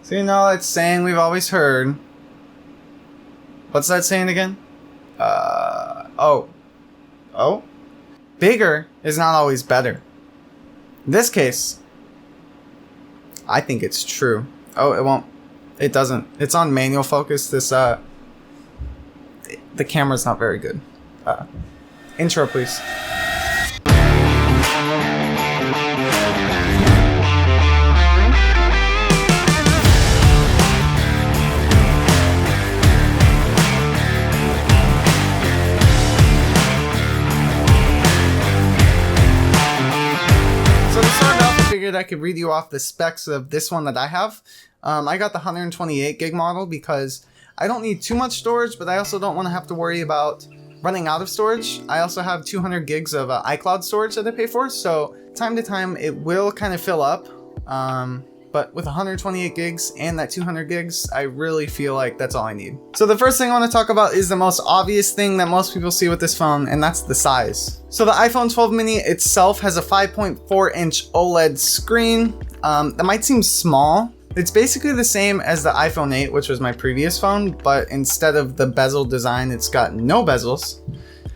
So that saying we've always heard. What's that saying again? Bigger is not always better. In this case, I think it's true. It doesn't. It's on manual focus. The camera's not very good. Intro, please. I could read you off the specs of this one that I have. I got the 128 gig model because I don't need too much storage, but I also don't want to have to worry about running out of storage. I also have 200 gigs of iCloud storage that I pay for, so time to time it will kind of fill up. But with 128 gigs and that 200 gigs, I really feel like that's all I need. So the first thing I want to talk about is the most obvious thing that most people see with this phone, and that's the size. So the iPhone 12 mini itself has a 5.4 inch OLED screen. That might seem small. It's basically the same as the iPhone 8, which was my previous phone, but instead of the bezel design, it's got no bezels.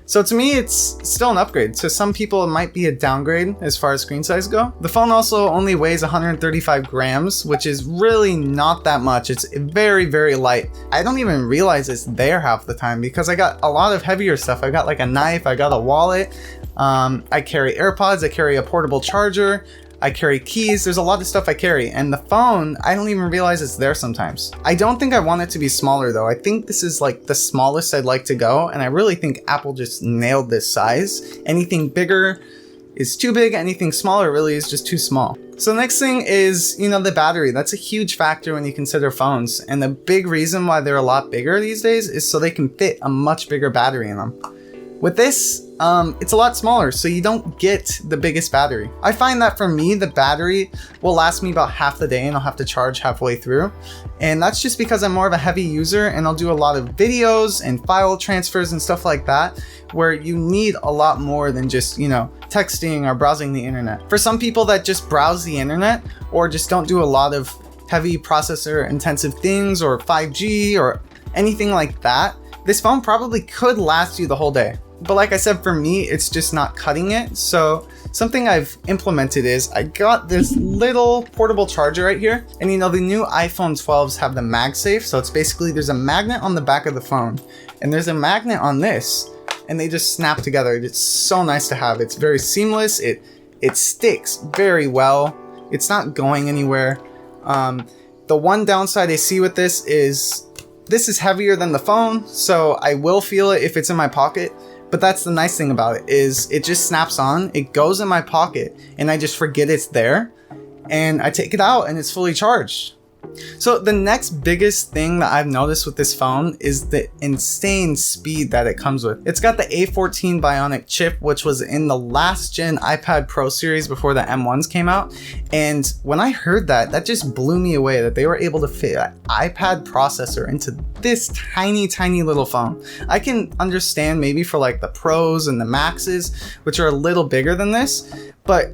So to me, it's still an upgrade. To some people, it might be a downgrade as far as screen size go. The phone also only weighs 135 grams, which is really not that much. It's very, very light. I don't even realize it's there half the time because I got a lot of heavier stuff. I got like a knife, I got a wallet, I carry AirPods, I carry a portable charger, I carry keys. There's a lot of stuff I carry, and the phone, I don't even realize it's there sometimes. I don't think I want it to be smaller though. I think this is like the smallest I'd like to go, and I really think Apple just nailed this size. Anything bigger is too big, anything smaller really is just too small. So the next thing is, the battery. That's a huge factor when you consider phones, and the big reason why they're a lot bigger these days is so they can fit a much bigger battery in them. With this, it's a lot smaller, so you don't get the biggest battery. I find that for me, the battery will last me about half the day and I'll have to charge halfway through. And that's just because I'm more of a heavy user and I'll do a lot of videos and file transfers and stuff like that, where you need a lot more than just, texting or browsing the internet. For some people that just browse the internet or just don't do a lot of heavy processor intensive things or 5G or anything like that, this phone probably could last you the whole day. But like I said, for me, it's just not cutting it. So something I've implemented is I got this little portable charger right here. And the new iPhone 12s have the MagSafe. So it's basically, there's a magnet on the back of the phone and there's a magnet on this, and they just snap together. It's so nice to have. It's very seamless. It sticks very well. It's not going anywhere. The one downside I see with this is heavier than the phone. So I will feel it if it's in my pocket. But that's the nice thing about it, is it just snaps on, it goes in my pocket, and I just forget it's there, and I take it out and it's fully charged. So the next biggest thing that I've noticed with this phone is the insane speed that it comes with. It's got the A14 Bionic chip, which was in the last gen iPad Pro series before the M1s came out. And when I heard that just blew me away, that they were able to fit an iPad processor into this tiny, tiny little phone. I can understand maybe for like the Pros and the Maxes, which are a little bigger than this, but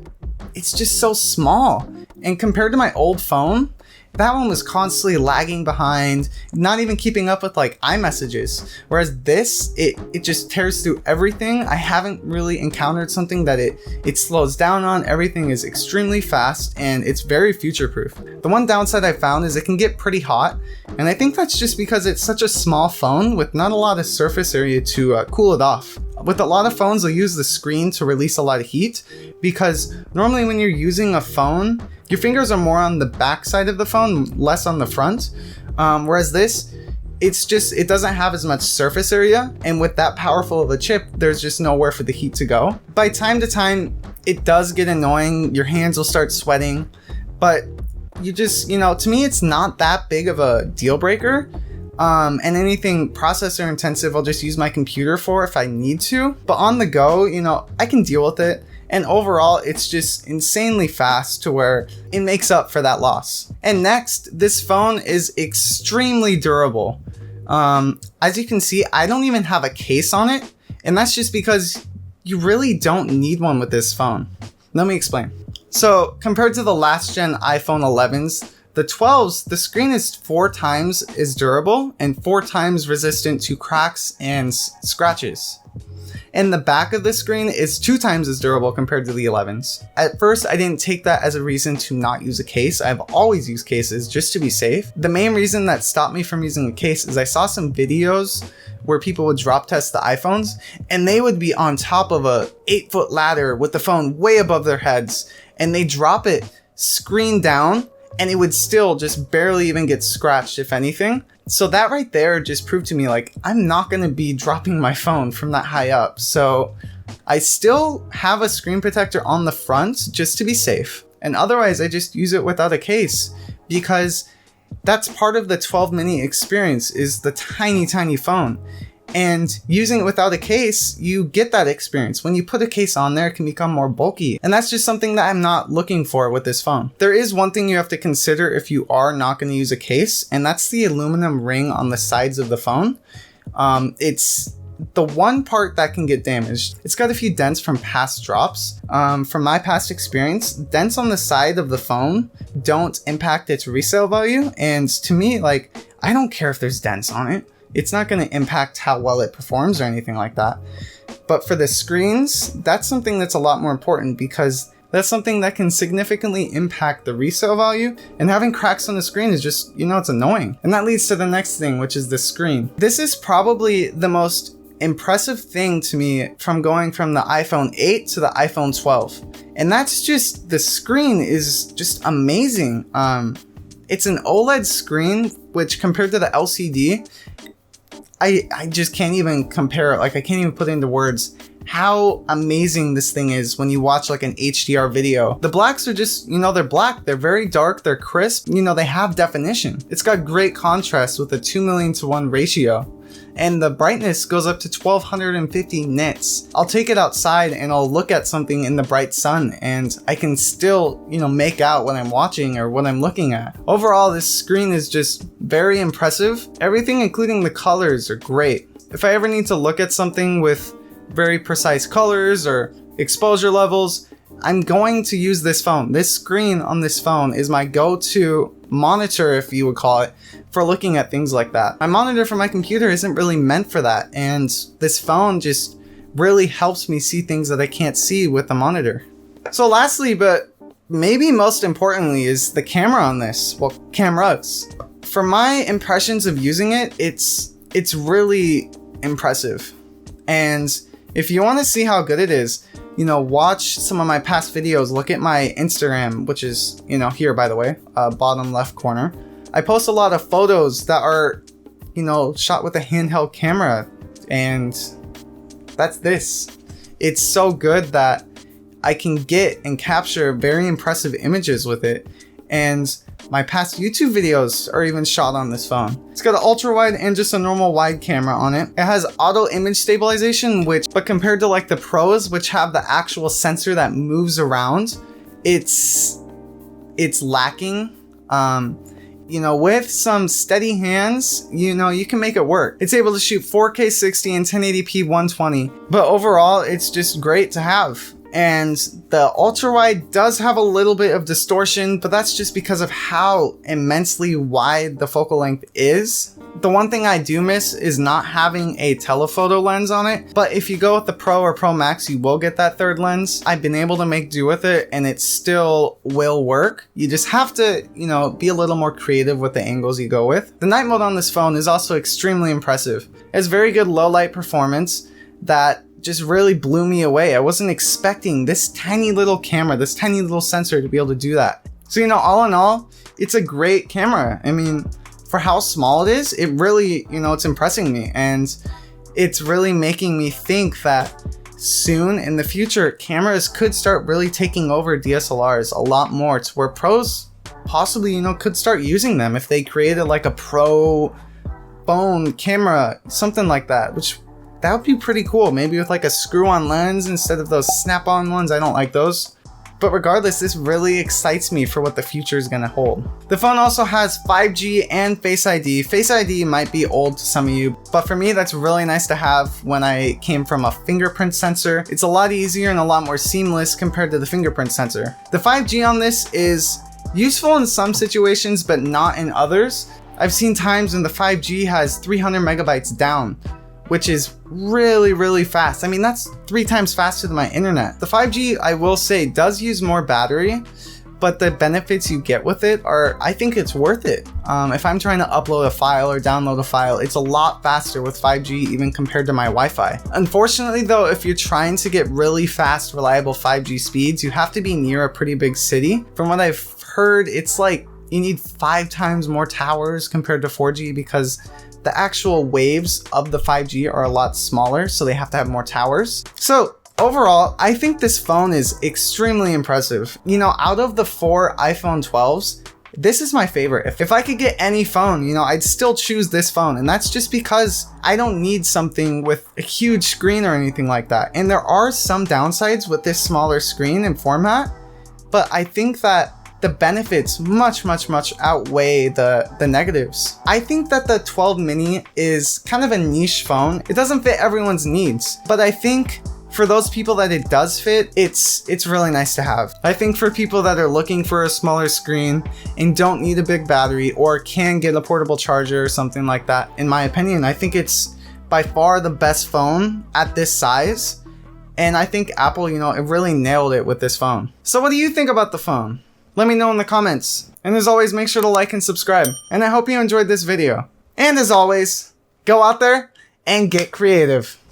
it's just so small. And compared to my old phone, that one was constantly lagging behind, not even keeping up with like iMessages. Whereas this, it just tears through everything. I haven't really encountered something that it slows down on. Everything is extremely fast and it's very future-proof. The one downside I found is it can get pretty hot. And I think that's just because it's such a small phone with not a lot of surface area to cool it off. With a lot of phones, they'll use the screen to release a lot of heat, because normally when you're using a phone, your fingers are more on the back side of the phone, less on the front. Whereas this, it doesn't have as much surface area. And with that powerful of a chip, there's just nowhere for the heat to go. By time to time, it does get annoying. Your hands will start sweating, but you just, to me, it's not that big of a deal breaker. And anything processor intensive, I'll just use my computer for if I need to. But on the go, I can deal with it. And overall, it's just insanely fast to where it makes up for that loss. And next, this phone is extremely durable. As you can see, I don't even have a case on it. And that's just because you really don't need one with this phone. Let me explain. So compared to the last gen iPhone 11s, The 12s, the screen is 4 times as durable and 4 times resistant to cracks and scratches. And the back of the screen is 2 times as durable compared to the 11s. At first, I didn't take that as a reason to not use a case. I've always used cases just to be safe. The main reason that stopped me from using a case is I saw some videos where people would drop test the iPhones and they would be on top of a 8-foot ladder with the phone way above their heads, and they drop it screen down and it would still just barely even get scratched, if anything. So that right there just proved to me, like, I'm not going to be dropping my phone from that high up. So I still have a screen protector on the front just to be safe. And otherwise I just use it without a case, because that's part of the 12 mini experience, is the tiny phone. And using it without a case, you get that experience. When you put a case on there, it can become more bulky. And that's just something that I'm not looking for with this phone. There is one thing you have to consider if you are not going to use a case, and that's the aluminum ring on the sides of the phone. It's the one part that can get damaged. It's got a few dents from past drops. From my past experience, dents on the side of the phone don't impact its resale value. And to me, like, I don't care if there's dents on it. It's not going to impact how well it performs or anything like that. But for the screens, that's something that's a lot more important, because that's something that can significantly impact the resale value. And having cracks on the screen is just, it's annoying. And that leads to the next thing, which is the screen. This is probably the most impressive thing to me from going from the iPhone 8 to the iPhone 12. And that's just, the screen is just amazing. It's an OLED screen, which compared to the LCD, I just can't even compare it. Like, I can't even put into words how amazing this thing is when you watch like an HDR video. The blacks are just, they're black. They're very dark. They're crisp. They have definition. It's got great contrast with a 2,000,000:1 ratio. And the brightness goes up to 1250 nits. I'll take it outside and I'll look at something in the bright sun and I can still, make out what I'm watching or what I'm looking at. Overall, this screen is just very impressive. Everything, including the colors, are great. If I ever need to look at something with very precise colors or exposure levels, I'm going to use this phone. This screen on this phone is my go-to monitor, if you would call it, for looking at things like that. My monitor for my computer isn't really meant for that, and this phone just really helps me see things that I can't see with the monitor. So lastly, but maybe most importantly, is the camera on this. Well, cameras. For my impressions of using it, it's really impressive. And if you want to see how good it is, watch some of my past videos. Look at my Instagram, which is, here, by the way, bottom left corner. I post a lot of photos that are, shot with a handheld camera, and that's this. It's so good that I can get and capture very impressive images with it. And my past YouTube videos are even shot on this phone. It's got an ultra wide and just a normal wide camera on it. It has auto image stabilization, but compared to like the pros, which have the actual sensor that moves around, it's lacking. With some steady hands, you can make it work. It's able to shoot 4K 60 and 1080p 120, but overall, it's just great to have. And the ultra wide does have a little bit of distortion, but that's just because of how immensely wide the focal length is. The one thing I do miss is not having a telephoto lens on it, but if you go with the Pro or Pro Max, you will get that third lens. I've been able to make do with it, and it still will work. You just have to, be a little more creative with the angles you go with. The night mode on this phone is also extremely impressive. It has very good low light performance that just really blew me away. I wasn't expecting this tiny little camera, this tiny little sensor to be able to do that. So, all in all, it's a great camera. I mean, for how small it is, it really, it's impressing me. And it's really making me think that soon in the future, cameras could start really taking over DSLRs a lot more, to where pros possibly, could start using them if they created like a pro phone camera, something like that, which that would be pretty cool. Maybe with like a screw-on lens instead of those snap-on ones. I don't like those. But regardless, this really excites me for what the future is going to hold. The phone also has 5G and Face ID. Face ID might be old to some of you, but for me, that's really nice to have when I came from a fingerprint sensor. It's a lot easier and a lot more seamless compared to the fingerprint sensor. The 5G on this is Useful in some situations, but not in others. I've seen times when the 5G has 300 megabytes down, which is really, really fast. I mean, that's 3 times faster than my internet. The 5G, I will say, does use more battery, but the benefits you get with it are, I think it's worth it. If I'm trying to upload a file or download a file, it's a lot faster with 5G even compared to my Wi-Fi. Unfortunately though, if you're trying to get really fast, reliable 5G speeds, you have to be near a pretty big city. From what I've heard, it's like you need 5 times more towers compared to 4G because the actual waves of the 5G are a lot smaller, so they have to have more towers. So overall, I think this phone is extremely impressive. You know, out of the 4 iPhone 12s, this is my favorite. If I could get any phone, you know, I'd still choose this phone. And that's just because I don't need something with a huge screen or anything like that. And there are some downsides with this smaller screen and format, but I think that the benefits much outweigh the negatives. I think that the 12 mini is kind of a niche phone. It doesn't fit everyone's needs, but I think for those people that it does fit, it's really nice to have. I think for people that are looking for a smaller screen and don't need a big battery or can get a portable charger or something like that, in my opinion, I think it's by far the best phone at this size. And I think Apple, you know, it really nailed it with this phone. So what do you think about the phone? Let me know in the comments. And as always, make sure to like and subscribe. And I hope you enjoyed this video. And as always, go out there and get creative.